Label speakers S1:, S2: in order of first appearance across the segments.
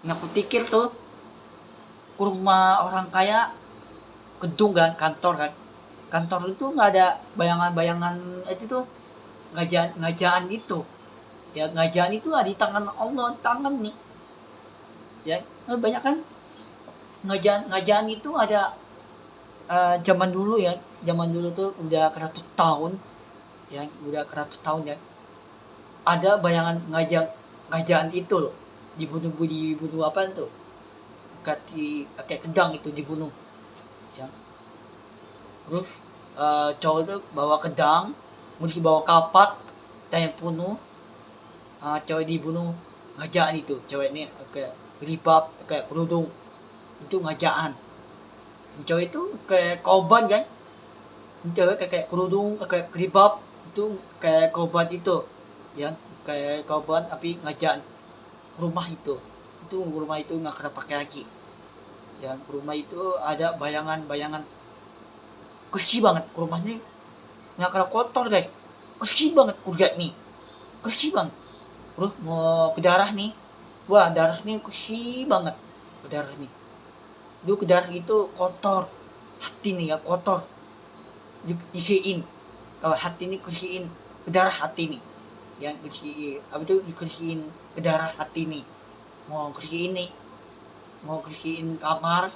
S1: Nah, aku pikir tuh ke rumah orang kaya, gedung kan, kantor kan. Kantor itu nggak ada bayangan-bayangan itu tuh, ngajaan itu. Ya ngajaan itu ada di tangan Allah, tangan nih. Ya, banyak kan ngajaan itu ada zaman dulu ya. Zaman dulu tuh udah keratus tahun ya, udah keratus tahun ya. Ada bayangan ngajaan itu loh. Dibunuh apa tuh? Kayak kedang itu dibunuh ya. Terus cowok itu bawa kedang, mesti bawa kapak dan yang bunuh, cewek dibunuh ngajaan itu. Cewek ini kayak ribab, kayak kerudung, itu ngajaan. Cewek itu kayak korban kan, cewek kayak kerudung, kayak ribab, itu kayak korban itu ya, kayak korban tapi ngajaan rumah itu rumah itu nggak kena pakai lagi ya. Rumah itu ada bayangan-bayangan, bersih banget rumahnya, nggak kena kotor guys, bersih banget kurga nih, bersih banget. Terus mau ke darah nih, wah darah nih bersih banget, ke darah nih. Dulu ke darah itu kotor, hati nih ya kotor, dibersihin. Kalau hati ini bersihin, ke darah hati nih yang bersihin apa itu, dibersihin ke darah hati nih. Mau bersihin nih, mau bersihin kamar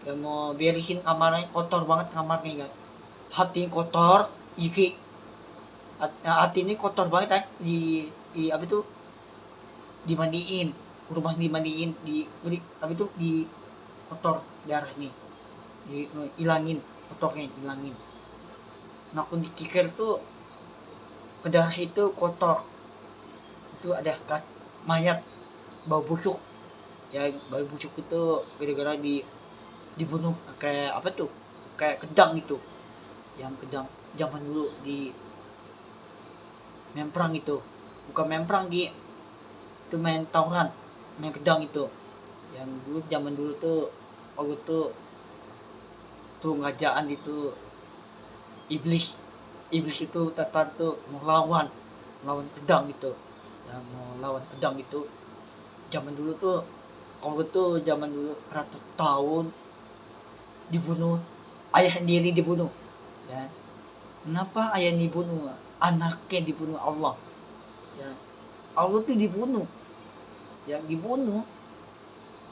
S1: ya, mau beresin kamarnya, kotor banget kamarnya kan, hati kotor, iki hati ini kotor banget kan, di apa itu, dimandiin, rumah dimandiin, di apa itu, di kotor darah nih, di ilangin kotornya, ilangin. Nah aku dikikir tuh ke darah itu kotor, itu ada mayat, bau busuk ya. Bau busuk itu gara-gara dibunuh kayak apa tuh, kayak kedang itu, yang kedang zaman dulu di memprang itu, bukan memprang, di itu main tauran, main kedang itu. Yang dulu zaman dulu tuh, waktu tuh ngajaan itu, iblis iblis itu tata tuh mau lawan pedang itu, yang mau lawan pedang itu. Zaman dulu tuh, waktu tuh zaman dulu ratus tahun dibunuh, ayah sendiri dibunuh ya. Kenapa ayah dibunuh, anaknya dibunuh Allah ya. Allah tuh dibunuh ya, dibunuh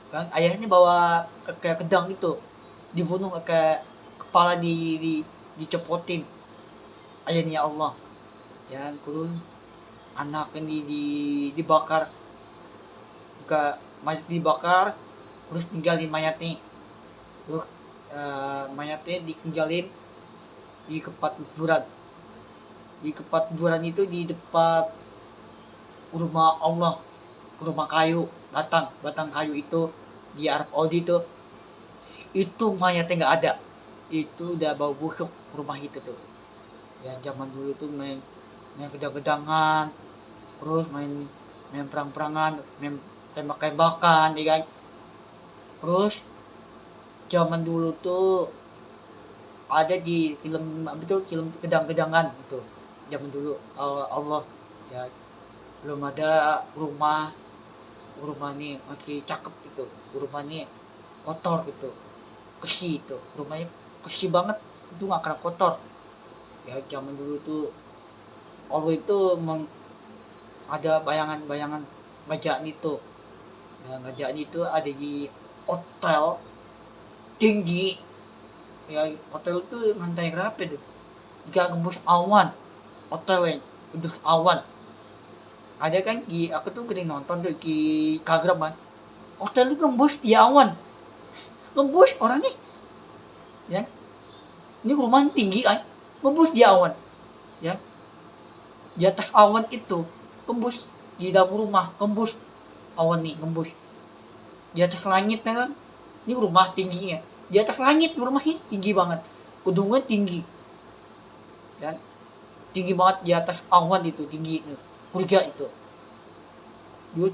S1: kan, ayahnya bawa kayak kedang itu, dibunuh, kayak kepala dicopotin ayahnya Allah ya. Terus anaknya dibakar, ke mayat dibakar, terus tinggalin mayatnya. Terus mayatnya ditinggalin di tempat kuburan itu, di depan rumah Allah, rumah kayu, batang kayu itu di Arab Saudi itu mayatnya nggak ada. Itu udah bau busuk rumah itu tuh ya. Zaman dulu tuh main gedang-gedangan, terus main perang-perangan, main tembak-tembakan ya kan. Terus zaman dulu tuh ada di film apa itu, film gedang-gedangan itu zaman dulu. Allah ya, belum ada rumah nih masih cakep gitu, rumahnya kotor gitu, bersih itu rumahnya, bersih banget, itu nggak kena kotor ya. Zaman dulu tuh Allah itu ada bayangan-bayangan kerajaan itu ya. Kerajaan itu ada di hotel tinggi ya. Hotel itu lantai berapa tuh, nggak ngembus awan, hotel yang ngembus awan. Ada kan di, aku tuh sering nonton tuh di Instagram kan, hotel itu ngembus di awan, ngembus orangnya ya. Ini rumah tinggi kan, ngembus di awan ya. Di atas awan itu ngembus, di dapur rumah ngembus awan nih, ngembus di atas langit kan. Ini rumah tingginya di atas langit, rumahnya tinggi banget, gedungnya tinggi kan, tinggi banget di atas awan itu, tinggi itu surga itu.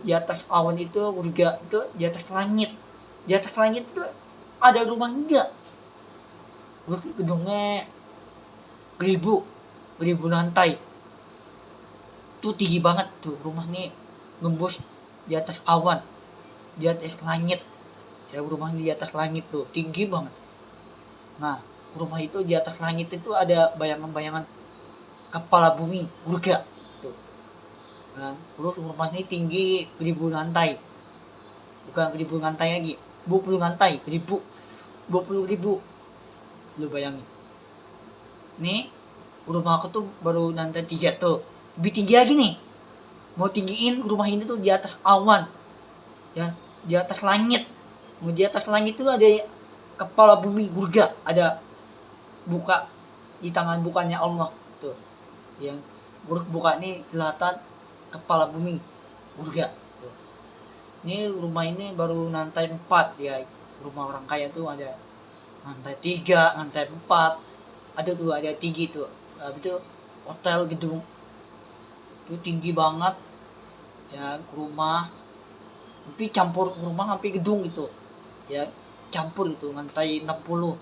S1: Di atas awan itu surga itu, di atas langit, di atas langit itu ada rumah enggak. Gedungnya beribu lantai, tuh tinggi banget tuh rumah nih, ngembus di atas awan. di atas langit. Ya, rumah di atas langit tuh tinggi banget. Nah, rumah itu di atas langit itu ada bayangan-bayangan kepala bumi surga tuh. Nah, terus rumah ini tinggi 1.000 lantai, bukan 1.000 lantai lagi, 20 lantai, 20.000, lu bayangin. Nih rumah aku tuh baru lantai 3 tuh, lebih tinggi lagi nih. Mau tinggiin rumah ini tuh di atas awan, ya, di atas langit. Mau di atas langit tuh ada kepala bumi surga, ada buka di tangan bukannya Allah tuh, yang buruk buka ini kelihatan kepala bumi surga tuh. Ini rumah ini baru lantai 4 ya. Rumah orang kaya tuh ada lantai 3, lantai 4, ada tuh, ada tinggi tuh. Habis itu hotel gedung itu tinggi banget ya, rumah tapi campur rumah sampai gedung gitu ya, campur itu lantai 60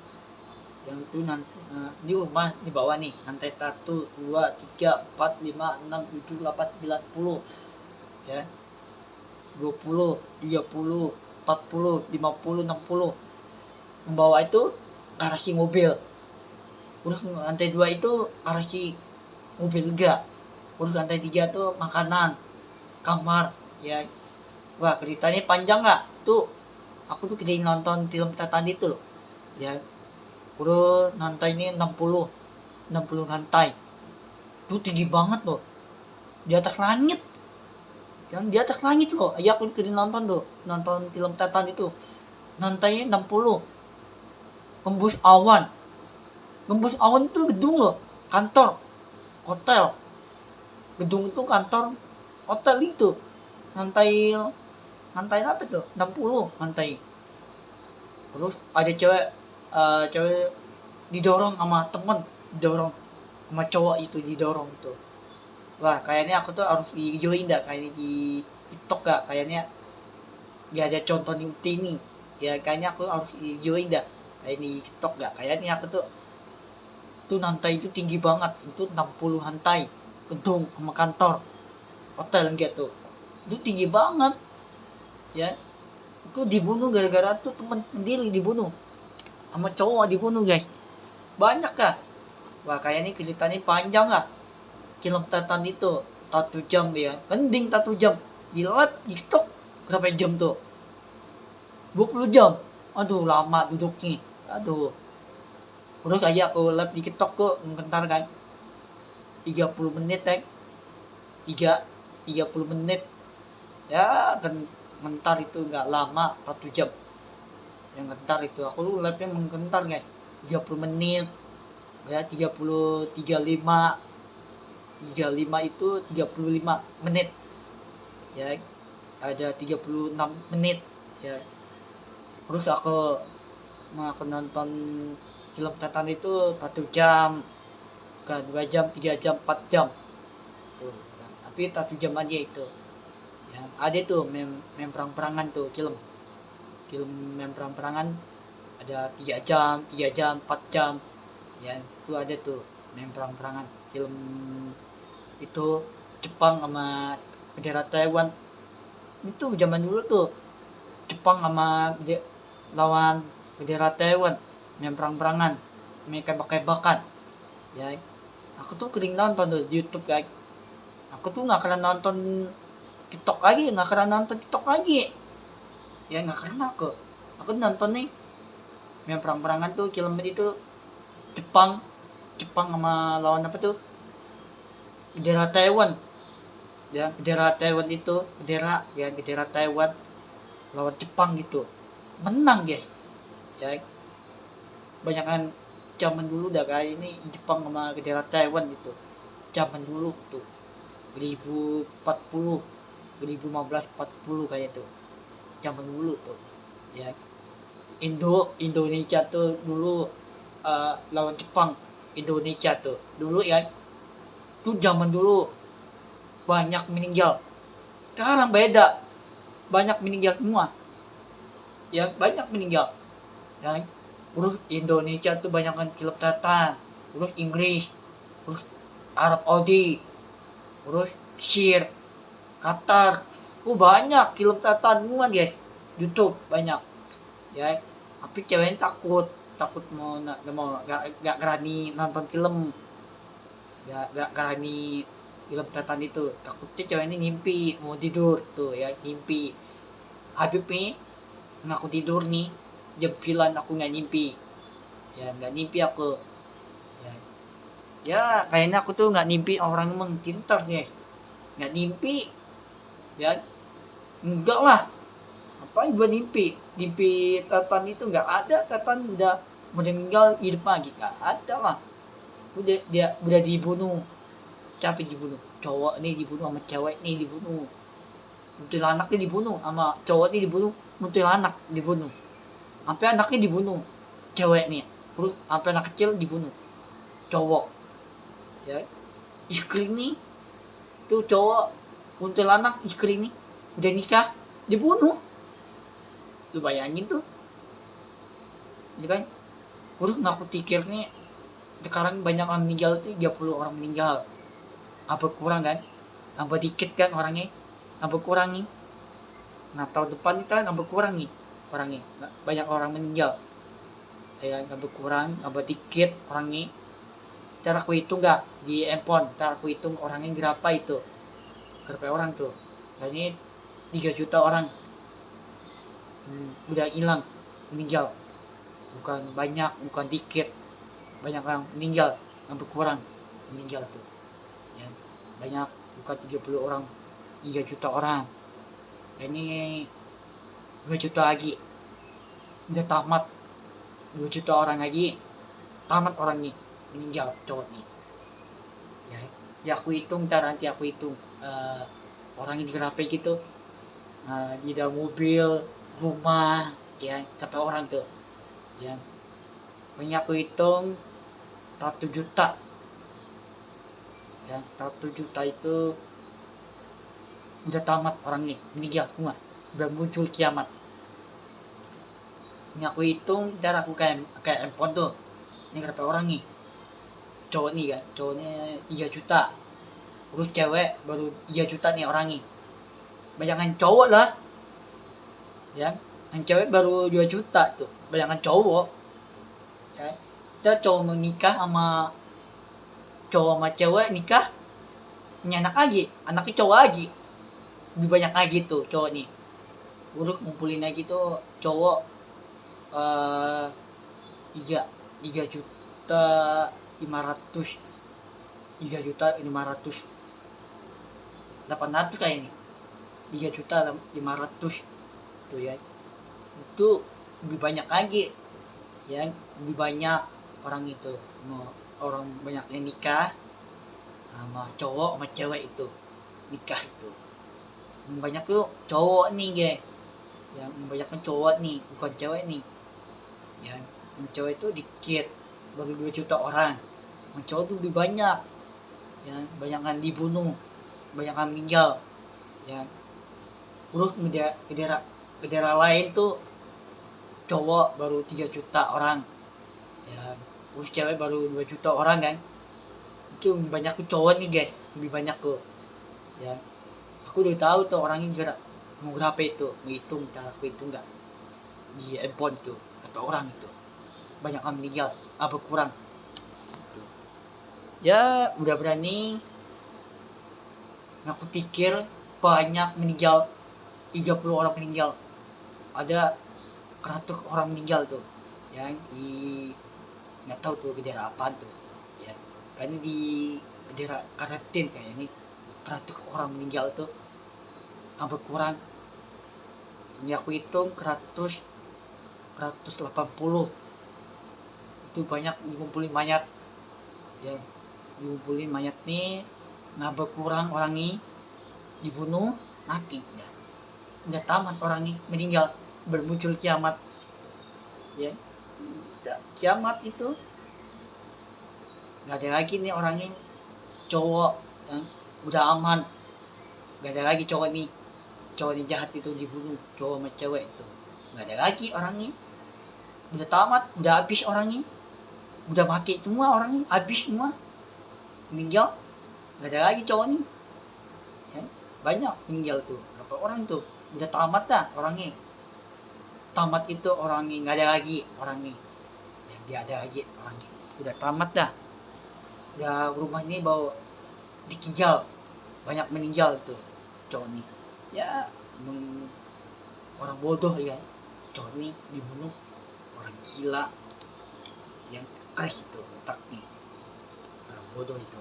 S1: yang itu nanti. Di rumah di bawah nih lantai 1, 2, 3, 4, 5, 6, 7, 8, 9, 10 ya, 20, 30, 40, 50, 60. Yang bawah itu garasi mobil. Terus lantai 2 itu garasi mobil enggak. Terus lantai 3 tuh makanan, kamar ya. Wah, ceritanya panjang nggak tuh. Aku tuh kira nonton film Titanic itu loh ya. Terus lantai ini 60 lantai. Itu tinggi banget loh, di atas langit. Yang di atas langit loh. Ya, aku kira nonton tuh, nonton film Titanic itu. Lantainya 60, tembus awan. Tembus awan itu gedung loh, kantor, hotel. Gedung itu kantor, hotel itu. Lantai apa tuh? 60 lantai. Terus ada cewek didorong sama temen, didorong sama cowok itu, didorong tuh. Wah, kayaknya aku tuh harus di-join dah, kayaknya di TikTok gak, kayaknya dia ada contoh di ini. Ya, kayaknya aku harus di-join dah, kayak di TikTok gak, kayaknya aku tuh lantai itu tinggi banget, itu 60 lantai, gedung sama kantor, hotel gitu. Itu tinggi banget ya. Aku dibunuh gara-gara tuh temen sendiri dibunuh sama cowok, dibunuh guys. Banyak kah? Wah, kayaknya ceritanya panjang lah. Film Titan itu 1 jam ya, mending 1 jam di live TikTok berapa jam tuh, 20 jam. Aduh, lama duduknya. Aduh. Terus kayak aku live di TikTok kok bentar kan, 30 menit kan, 30 menit ya kan. Mentar itu nggak lama, 1 jam yang bentar itu. Aku live nya menggentar guys, 30 menit ya, 30, 35 itu 35 menit ya, ada 36 menit ya. Terus aku nonton film Titan itu 1 jam, kan 2 jam, 3 jam, 4 jam tuh kan. Tapi 1 jam aja itu ya. Ada tuh mem perang-perangan tuh, film mem perang-perangan ada 3 jam, 4 jam ya. Itu ada tuh mem perang-perangan, film itu Jepang sama bendera Taiwan. Itu zaman dulu tuh Jepang sama lawan bendera Taiwan, main perang-perangan, main tembak-tembakan ya. Aku tuh kering nonton tuh di YouTube guys. Aku tuh nggak akan nonton TikTok lagi ya, nggak karena aku nonton nih main perang-perangan tuh, film itu Jepang sama lawan apa tuh, bendera Taiwan ya. Bendera Taiwan itu bendera Taiwan lawan Jepang gitu, menang guys ya. Banyakan zaman dulu dah kayak ini, Jepang sama bendera Taiwan gitu, zaman dulu tuh 2040, 2015, 40 kayak tuh, zaman dulu tuh ya. Indonesia tuh dulu lawan Jepang, Indonesia tuh dulu ya. Tuh zaman dulu banyak meninggal. Sekarang beda, banyak meninggal semua ya, banyak meninggal ya. Terus Indonesia tuh banyak kan klub Titan, terus Inggris, terus Arab Saudi, terus Mesir, Qatar. Banyak klub Titan semua guys YouTube banyak ya, tapi ceweknya takut gak berani nonton film, gak berani film setan itu, takutnya ceweknya ngimpi mau tidur tuh ya, ngimpi. Habib nih ngaku tidur nih jam 9, aku nggak ngimpi ya, nggak ngimpi aku ya. Ya kayaknya aku tuh nggak ngimpi, orang emang pintar nih, nggak ngimpi ya, enggak lah, apa gue ngimpi setan itu nggak ada, setan udah meninggal hidup lagi, nggak ada lah, udah dibunuh. Siapa dibunuh? Cowok nih dibunuh sama cewek nih dibunuh. Kuntilanak nih dibunuh sama cowok nih dibunuh. Kuntilanak dibunuh. Sampai anaknya dibunuh. Cewek nih. Terus sampai anak kecil dibunuh. Cowok. Ya. Istri nih. Tuh cowok. Kuntilanak istri nih. Udah nikah. Dibunuh. Lu bayangin tuh. Ya kan? Terus aku pikir nih. Sekarang banyak orang meninggal tuh. 30 orang meninggal. Apa kurang kan? Tambah dikit kan orangnya? Tambah kurang nih. Nah tahun depan kita tambah kurang nih orangnya. Banyak orang meninggal. Ya tambah kurang, tambah dikit orangnya. Cara aku hitung nggak di handphone? Cara aku hitung orangnya berapa itu? Berapa orang tuh? Jadi 3 juta orang udah hilang, meninggal. Bukan banyak, bukan dikit. Banyak orang meninggal, tambah kurang meninggal tuh. Ya, banyak, bukan 30 orang, 3 juta orang. Ini 2 juta lagi udah tamat, 2 juta orang lagi tamat orang nih meninggal cowok nih ya, aku hitung, ntar nanti aku hitung orang yang digerape gitu, di dalam mobil, rumah ya, sampai orang tuh ya, pokoknya aku hitung 1 juta ya, 1 juta itu udah tamat orang nih meninggal semua, udah muncul kiamat. Ini aku hitung, ntar aku kayak handphone tuh, ini berapa orang nih, cowok nih kan, cowoknya 3 juta, terus cewek baru 3 juta nih orang nih, bayangan cowok lah ya, yang cewek baru 2 juta tuh, bayangan cowok ya. Kita cowok menikah sama cewek nikah, punya anak lagi, anaknya cowok lagi, lebih banyak lagi tuh cowok nih, urut ngumpulin lagi tuh cowok 3 juta 500, 3 juta 500 800 kayak ini, 3 juta 500 tuh ya, itu lebih banyak lagi ya, lebih banyak orang itu, orang banyak yang nikah sama cowok sama cewek itu nikah itu, banyak tuh cowok nih guys, yang banyak kan cowok nih, bukan cewek nih ya, yang cewek itu dikit, baru 2 juta orang, yang cowok tuh lebih banyak ya, banyakan dibunuh, banyakan meninggal ya. Terus daerah lain tuh cowok baru 3 juta orang ya, terus cewek baru 2 juta orang kan, itu lebih banyak tuh cowok nih guys, lebih banyak tuh ya. Aku udah tahu tuh orangnya gerak mau berapa itu, menghitung, cara aku hitung nggak di handphone tuh, berapa orang itu, banyak yang meninggal apa kurang gitu. Ya udah berani aku pikir banyak meninggal, 30 orang meninggal, ada 100 orang meninggal tuh yang di nggak tahu tuh ke daerah apa tuh ya, kayaknya di daerah Karatin kayak ini, 100 orang meninggal tuh tambah kurang. Ini aku hitung 180, itu banyak dikumpulin mayat ya, dikumpulin mayat nih, nambah kurang orang nih, dibunuh mati ya, udah tamat orang nih meninggal, bermuncul kiamat ya, kiamat itu nggak ada lagi nih orangnya, cowok ya, udah aman, nggak ada lagi cowok nih jahat itu dibunuh, cowok sama cewek itu nggak ada lagi orangnya, udah tamat, udah habis orangnya, udah mati semua orangnya, habis semua meninggal, nggak ada lagi cowok nih ya. Banyak meninggal tuh, berapa orang tuh, udah tamat dah orangnya tamat itu orang ini nggak ada lagi orang ini. Dan dia ada lagi orang ini. Udah tamat dah. Ya rumah ini bawa dikijal, banyak meninggal tuh cowok ini. Ya orang bodoh ya, cowok ini dibunuh orang gila yang kerih itu otaknya, orang bodoh itu.